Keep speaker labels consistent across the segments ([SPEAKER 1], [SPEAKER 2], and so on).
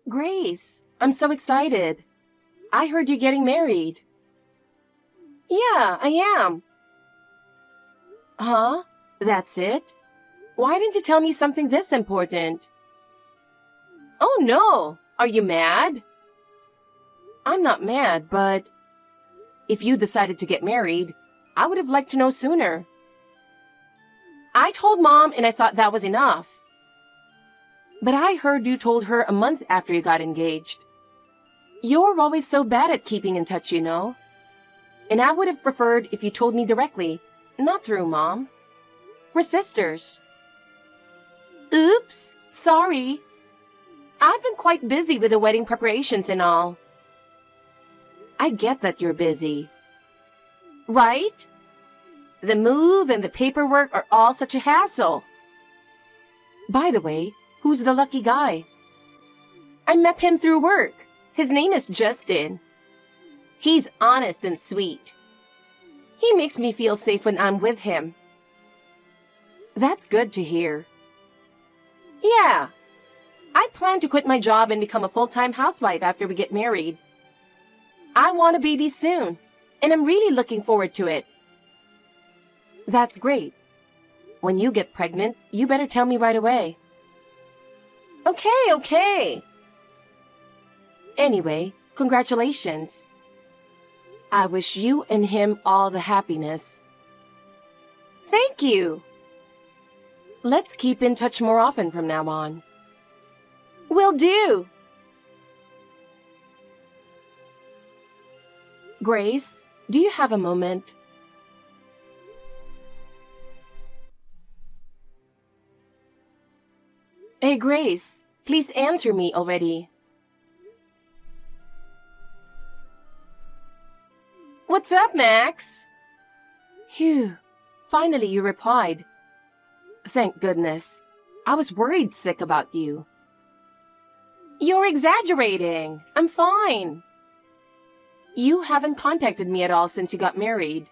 [SPEAKER 1] Grace, I'm so excited. I heard you're getting married. Yeah, I am. Huh? That's it? Why didn't you tell me something this important? Oh no! Are you mad? I'm not mad, but if you decided to get married, I would have liked to know sooner. I told Mom and I thought that was enough. But I heard you told her a month after you got engaged. You're always so bad at keeping in touch, you know. And I would have preferred if you told me directly, not through Mom. We're sisters. Oops, sorry. I've been quite busy with the wedding preparations and all. I get that you're busy. Right? The move and the paperwork are all such a hassle. By the way, who's the lucky guy? I met him through work. His name is Justin. He's honest and sweet. He makes me feel safe when I'm with him. That's good to hear. Yeah. I plan to quit my job and become a full-time housewife after we get married. I want a baby soon, and I'm really looking forward to it. That's great. When you get pregnant, you better tell me right away. Okay. Anyway, congratulations. I wish you and him all the happiness. Thank you. Let's keep in touch more often from now on. Will do. Grace, do you have a moment? Hey, Grace, please answer me already. What's up, Max? Phew, finally you replied. Thank goodness. I was worried sick about you. You're exaggerating. I'm fine. You haven't contacted me at all since you got married.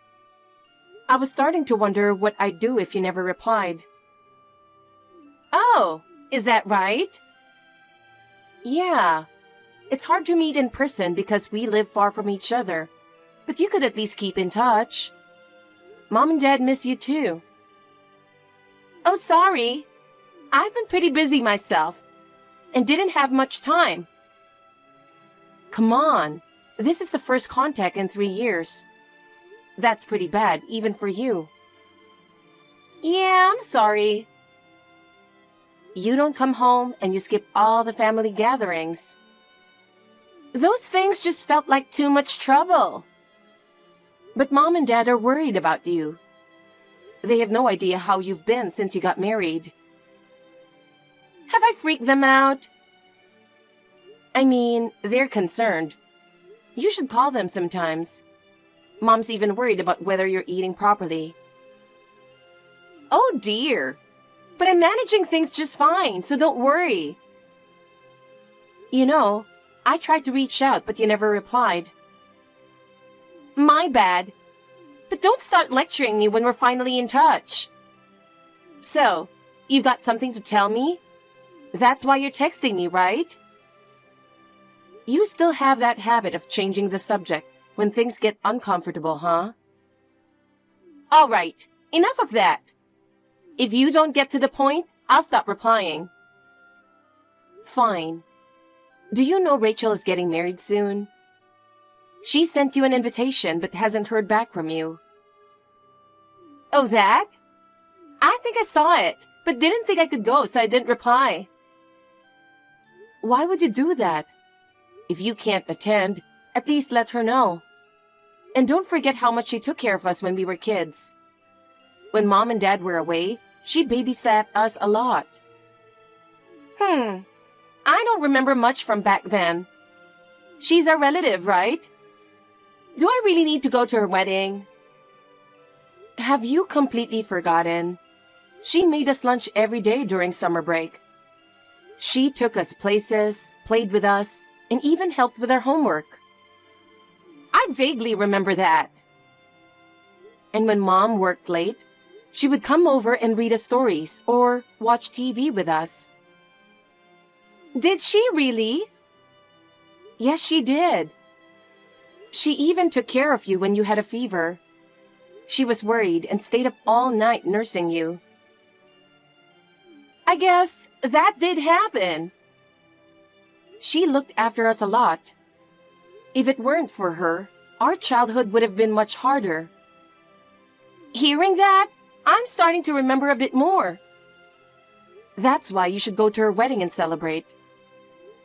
[SPEAKER 1] I was starting to wonder what I'd do if you never replied. Oh, is that right? Yeah. It's hard to meet in person because we live far from each other. But you could at least keep in touch. Mom and Dad miss you too. Oh, sorry. I've been pretty busy myself and didn't have much time. Come on. This is the first contact in 3 years. That's pretty bad, even for you. Yeah, I'm sorry. You don't come home and you skip all the family gatherings. Those things just felt like too much trouble. But Mom and Dad are worried about you. They have no idea how you've been since you got married. Have I freaked them out? I mean, they're concerned. You should call them sometimes. Mom's even worried about whether you're eating properly. Oh dear. But I'm managing things just fine, so don't worry. You know, I tried to reach out, but you never replied. My bad. But don't start lecturing me when we're finally in touch. So, you got something to tell me? That's why you're texting me, right? You still have that habit of changing the subject when things get uncomfortable, huh? All right, enough of that. If you don't get to the point, I'll stop replying. Fine. Do you know Rachel is getting married soon? She sent you an invitation but hasn't heard back from you. Oh, that? I think I saw it, but didn't think I could go, so I didn't reply. Why would you do that? If you can't attend, at least let her know. And don't forget how much she took care of us when we were kids. When Mom and Dad were away, she babysat us a lot. I don't remember much from back then. She's our relative, right? Do I really need to go to her wedding? Have you completely forgotten? She made us lunch every day during summer break. She took us places, played with us, and even helped with our homework. I vaguely remember that. And when Mom worked late, she would come over and read us stories or watch TV with us. Did she really? Yes, she did. She even took care of you when you had a fever. She was worried and stayed up all night nursing you. I guess that did happen. She looked after us a lot. If it weren't for her, our childhood would have been much harder. Hearing that, I'm starting to remember a bit more. That's why you should go to her wedding and celebrate.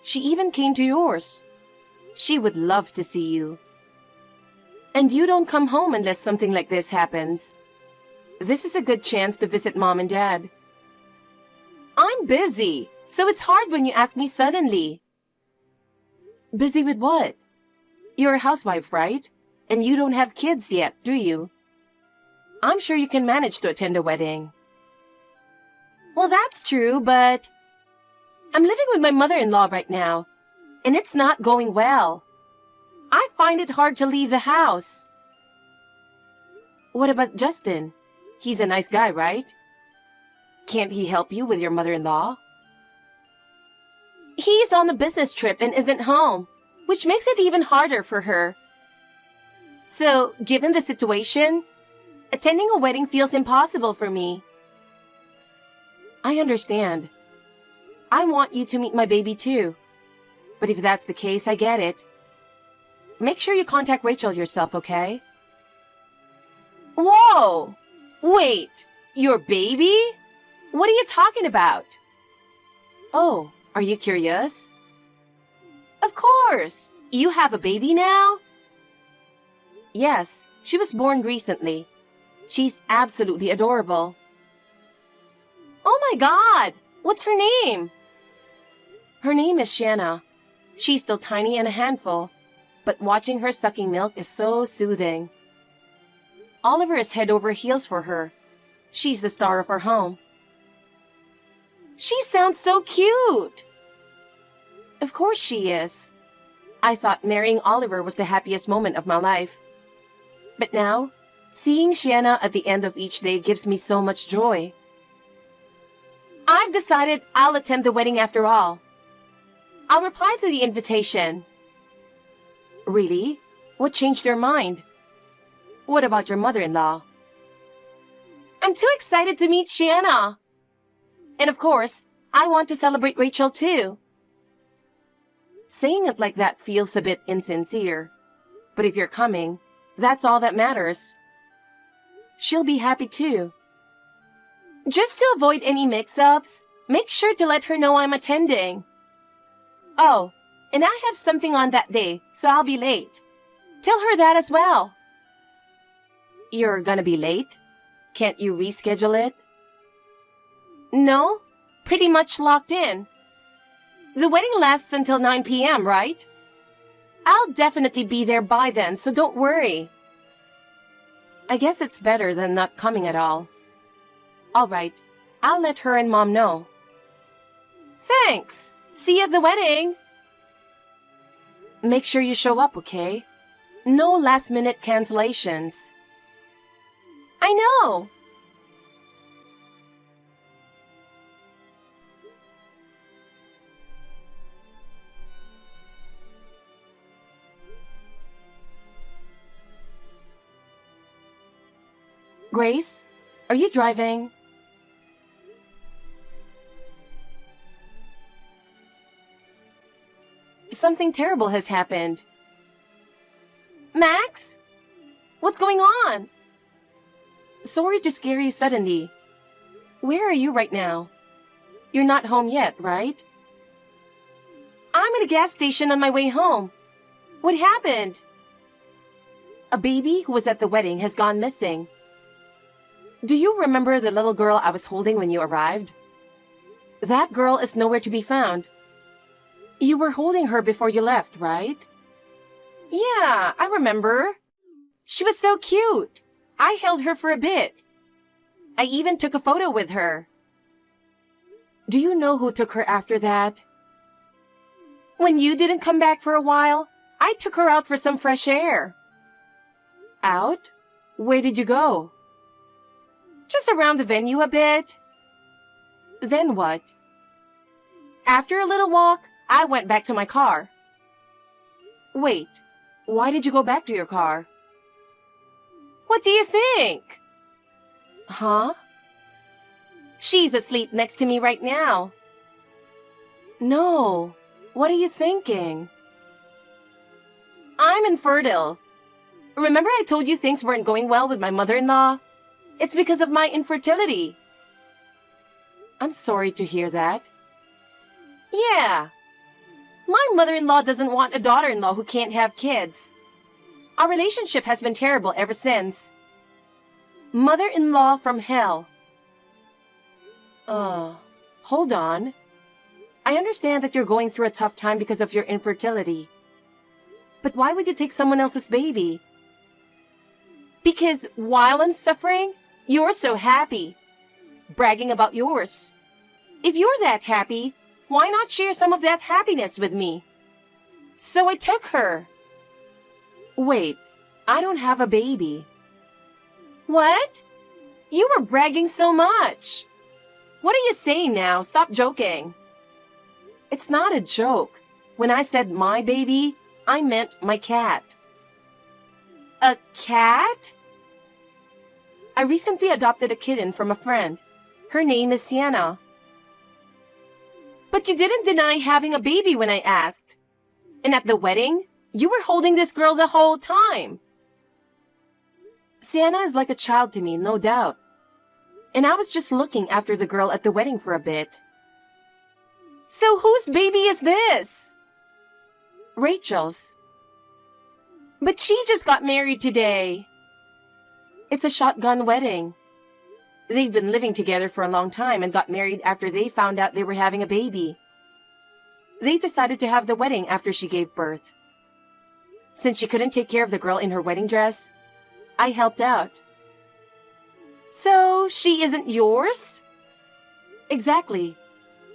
[SPEAKER 1] She even came to yours. She would love to see you. And you don't come home unless something like this happens. This is a good chance to visit Mom and Dad. I'm busy, so it's hard when you ask me suddenly. Busy with what? You're a housewife, right? And you don't have kids yet, do you? I'm sure you can manage to attend a wedding. Well, that's true, but I'm living with my mother-in-law right now, and it's not going well. I find it hard to leave the house. What about Justin? He's a nice guy, right? Can't he help you with your mother-in-law? He's on a business trip and isn't home, which makes it even harder for her. So, given the situation, attending a wedding feels impossible for me. I understand. I want you to meet my baby too. But if that's the case, I get it. Make sure you contact Rachel yourself, okay? Whoa! Wait, your baby? What are you talking about? Oh, are you curious? Of course! You have a baby now? Yes, she was born recently. She's absolutely adorable. Oh my God! What's her name? Her name is Shanna. She's still tiny and a handful, but watching her sucking milk is so soothing. Oliver is head over heels for her. She's the star of our home. She sounds so cute! Of course she is. I thought marrying Oliver was the happiest moment of my life. But now, seeing Shanna at the end of each day gives me so much joy. I've decided I'll attend the wedding after all. I'll reply to the invitation. Really? What changed your mind? What about your mother-in-law? I'm too excited to meet Shanna. And of course, I want to celebrate Rachel too. Saying it like that feels a bit insincere. But if you're coming, that's all that matters. She'll be happy too. Just to avoid any mix-ups, make sure to let her know I'm attending. Oh, and I have something on that day, so I'll be late. Tell her that as well. You're gonna be late? Can't you reschedule it? No, pretty much locked in. The wedding lasts until 9 p.m., right? I'll definitely be there by then, so don't worry. I guess it's better than not coming at all. All right, I'll let her and Mom know. Thanks. See you at the wedding. Make sure you show up, okay? No last-minute cancellations. I know. Grace, are you driving? Something terrible has happened. Max? What's going on? Sorry to scare you suddenly. Where are you right now? You're not home yet, right? I'm at a gas station on my way home. What happened? A baby who was at the wedding has gone missing. Do you remember the little girl I was holding when you arrived? That girl is nowhere to be found. You were holding her before you left, right? Yeah, I remember. She was so cute. I held her for a bit. I even took a photo with her. Do you know who took her after that? When you didn't come back for a while, I took her out for some fresh air. Out? Where did you go? Just around the venue a bit. Then what? After a little walk, I went back to my car. Wait, why did you go back to your car? What do you think? Huh? She's asleep next to me right now. No, what are you thinking? I'm infertile. Remember I told you things weren't going well with my mother-in-law? It's because of my infertility. I'm sorry to hear that. Yeah. My mother-in-law doesn't want a daughter-in-law who can't have kids. Our relationship has been terrible ever since. Mother-in-law from hell. Hold on. I understand that you're going through a tough time because of your infertility. But why would you take someone else's baby? Because while I'm suffering, you're so happy. Bragging about yours. If you're that happy, why not share some of that happiness with me? So I took her. Wait, I don't have a baby. What? You were bragging so much. What are you saying now? Stop joking. It's not a joke. When I said my baby, I meant my cat. A cat? I recently adopted a kitten from a friend. Her name is Sienna. But you didn't deny having a baby when I asked. And at the wedding, you were holding this girl the whole time. Sienna is like a child to me, no doubt. And I was just looking after the girl at the wedding for a bit. So whose baby is this? Rachel's. But she just got married today. It's a shotgun wedding. They've been living together for a long time and got married after they found out they were having a baby. They decided to have the wedding after she gave birth. Since she couldn't take care of the girl in her wedding dress, I helped out. So, she isn't yours? Exactly.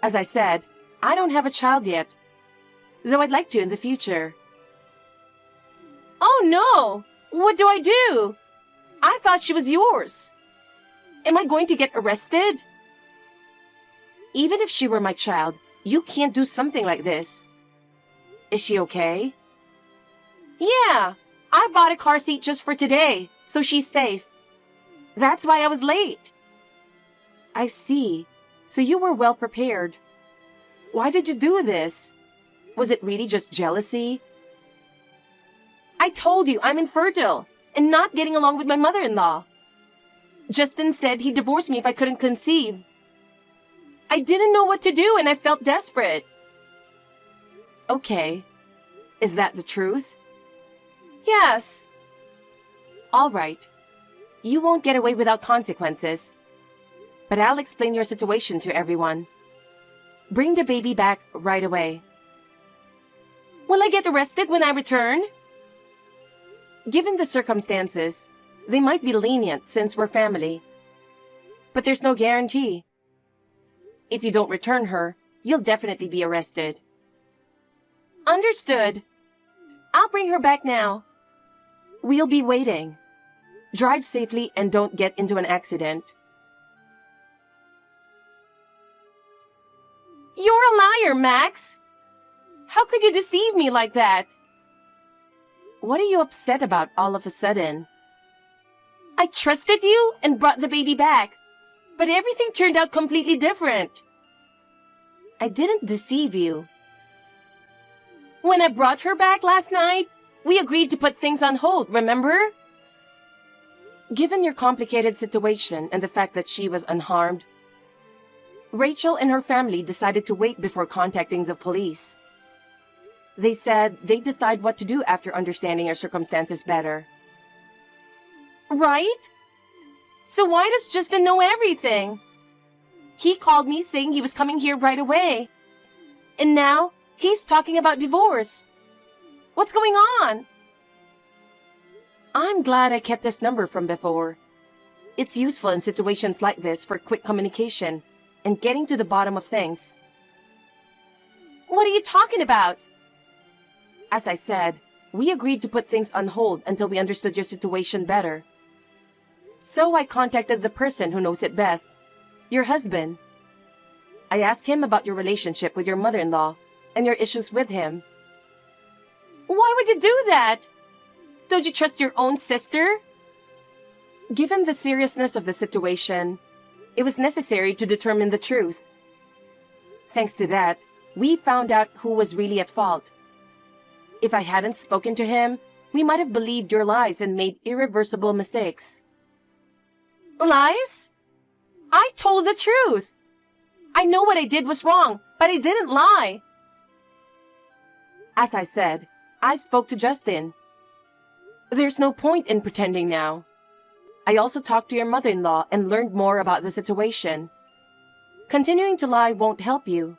[SPEAKER 1] As I said, I don't have a child yet, though I'd like to in the future. Oh no! What do I do? I thought she was yours. Am I going to get arrested? Even if she were my child, you can't do something like this. Is she okay? Yeah, I bought a car seat just for today, so she's safe. That's why I was late. I see. So you were well prepared. Why did you do this? Was it really just jealousy? I told you I'm infertile and not getting along with my mother-in-law. Justin said he'd divorce me if I couldn't conceive. I didn't know what to do and I felt desperate. Okay. Is that the truth? Yes. All right. You won't get away without consequences. But I'll explain your situation to everyone. Bring the baby back right away. Will I get arrested when I return? Given the circumstances, they might be lenient since we're family. But there's no guarantee. If you don't return her, you'll definitely be arrested. Understood. I'll bring her back now. We'll be waiting. Drive safely and don't get into an accident. You're a liar, Max! How could you deceive me like that? What are you upset about all of a sudden? I trusted you and brought the baby back, but everything turned out completely different. I didn't deceive you. When I brought her back last night, we agreed to put things on hold, remember? Given your complicated situation and the fact that she was unharmed, Rachel and her family decided to wait before contacting the police. They said they'd decide what to do after understanding your circumstances better. Right? So why does Justin know everything? He called me saying he was coming here right away. And now, he's talking about divorce. What's going on? I'm glad I kept this number from before. It's useful in situations like this for quick communication and getting to the bottom of things. What are you talking about? As I said, we agreed to put things on hold until we understood your situation better. So I contacted the person who knows it best, your husband. I asked him about your relationship with your mother-in-law and your issues with him. What? Why would you do that? Don't you trust your own sister? Given the seriousness of the situation, it was necessary to determine the truth. Thanks to that, we found out who was really at fault. If I hadn't spoken to him, we might have believed your lies and made irreversible mistakes. Lies? I told the truth. I know what I did was wrong, but I didn't lie. As I said, I spoke to Justin. There's no point in pretending now. I also talked to your mother-in-law and learned more about the situation. Continuing to lie won't help you.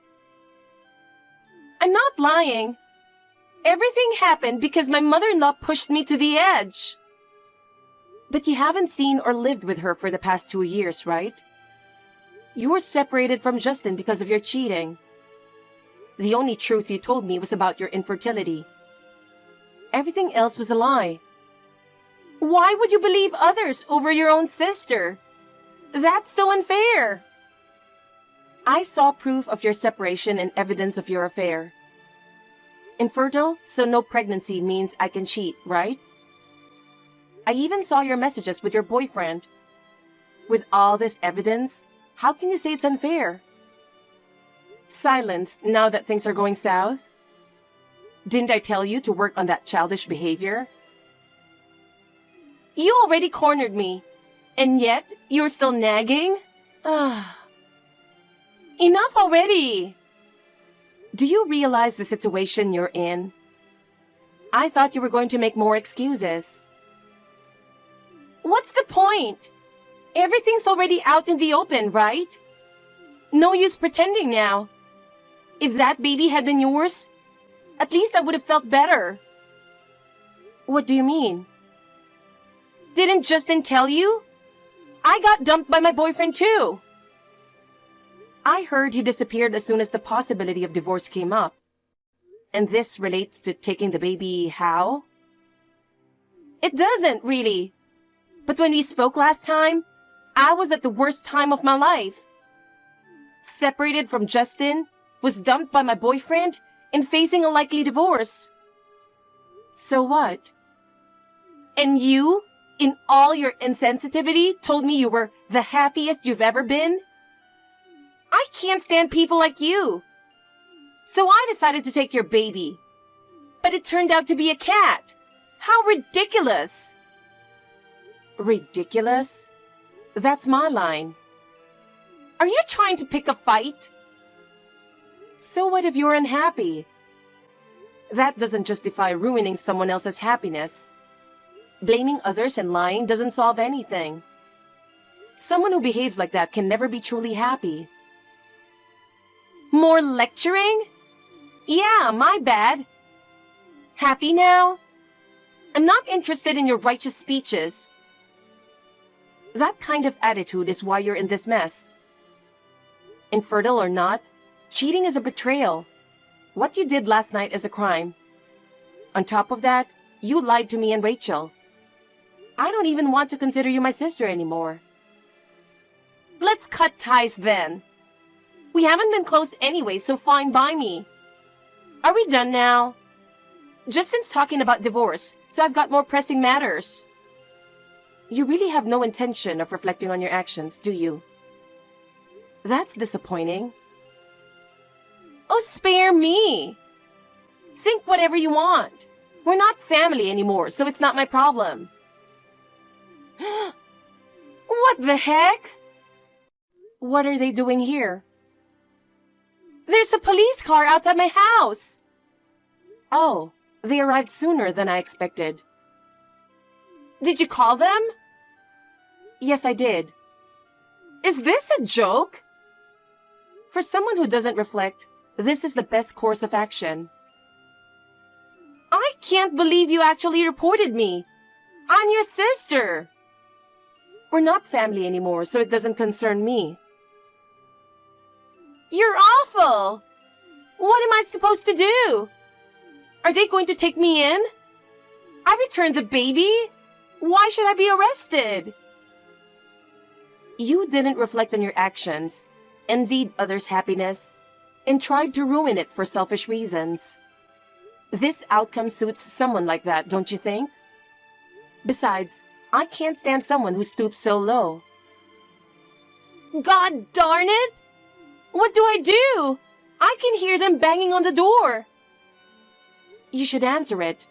[SPEAKER 1] I'm not lying. Everything happened because my mother-in-law pushed me to the edge. But you haven't seen or lived with her for the past 2 years, right? You were separated from Justin because of your cheating. The only truth you told me was about your infertility. Everything else was a lie. Why would you believe others over your own sister? That's so unfair. I saw proof of your separation and evidence of your affair. Infertile, so no pregnancy means I can cheat, right? I even saw your messages with your boyfriend. With all this evidence, how can you say it's unfair? Silence now that things are going south? Didn't I tell you to work on that childish behavior? You already cornered me, and yet you're still nagging? Enough already! Do you realize the situation you're in? I thought you were going to make more excuses. What's the point? Everything's already out in the open, right? No use pretending now. If that baby had been yours, at least I would have felt better. What do you mean? Didn't Justin tell you? I got dumped by my boyfriend too. I heard he disappeared as soon as the possibility of divorce came up. And this relates to taking the baby how? It doesn't, really. But when we spoke last time, I was at the worst time of my life. Separated from Justin, was dumped by my boyfriend, and facing a likely divorce. So what? And you, in all your insensitivity, told me you were the happiest you've ever been? I can't stand people like you. So I decided to take your baby. But it turned out to be a cat. How ridiculous. Ridiculous? That's my line. Are you trying to pick a fight? So what if you're unhappy? That doesn't justify ruining someone else's happiness. Blaming others and lying doesn't solve anything. Someone who behaves like that can never be truly happy. More lecturing? Yeah, my bad. Happy now? I'm not interested in your righteous speeches. That kind of attitude is why you're in this mess. Infertile or not, cheating is a betrayal. What you did last night is a crime. On top of that, you lied to me and Rachel. I don't even want to consider you my sister anymore. Let's cut ties then. We haven't been close anyway, so fine by me. Are we done now? Justin's talking about divorce, so I've got more pressing matters. You really have no intention of reflecting on your actions, do you? That's disappointing. Oh, spare me. Think whatever you want. We're not family anymore, so it's not my problem. What the heck? What are they doing here? There's a police car outside my house. Oh, they arrived sooner than I expected. Did you call them? Yes, I did. Is this a joke? For someone who doesn't reflect, this is the best course of action. I can't believe you actually reported me. I'm your sister. We're not family anymore, so it doesn't concern me. You're awful. What am I supposed to do? Are they going to take me in? I returned the baby. Why should I be arrested? You didn't reflect on your actions, envied others' happiness, and tried to ruin it for selfish reasons. This outcome suits someone like that, don't you think? Besides, I can't stand someone who stoops so low. God darn it! What do I do? I can hear them banging on the door. You should answer it.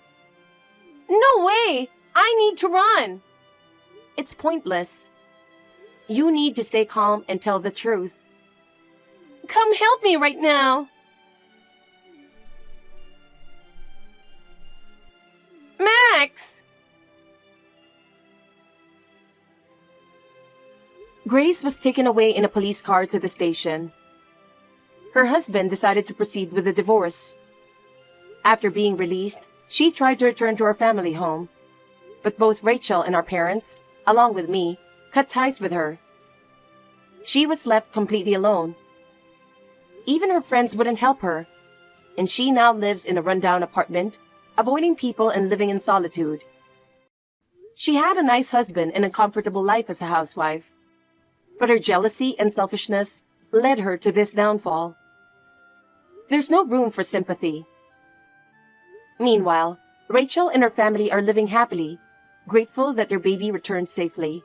[SPEAKER 1] No way! I need to run. It's pointless. You need to stay calm and tell the truth. Come help me right now. Max! Grace was taken away in a police car to the station. Her husband decided to proceed with the divorce. After being released, she tried to return to her family home. But both Rachel and our parents, along with me, cut ties with her. She was left completely alone. Even her friends wouldn't help her, and she now lives in a rundown apartment, avoiding people and living in solitude. She had a nice husband and a comfortable life as a housewife, but her jealousy and selfishness led her to this downfall. There's no room for sympathy. Meanwhile, Rachel and her family are living happily, grateful that their baby returned safely.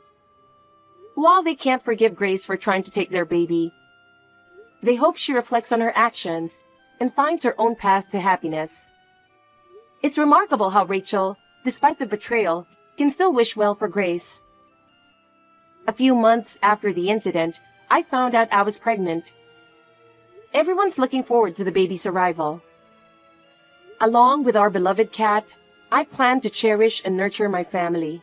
[SPEAKER 1] While they can't forgive Grace for trying to take their baby, they hope she reflects on her actions and finds her own path to happiness. It's remarkable how Rachel, despite the betrayal, can still wish well for Grace. A few months after the incident, I found out I was pregnant. Everyone's looking forward to the baby's arrival. Along with our beloved cat, I plan to cherish and nurture my family.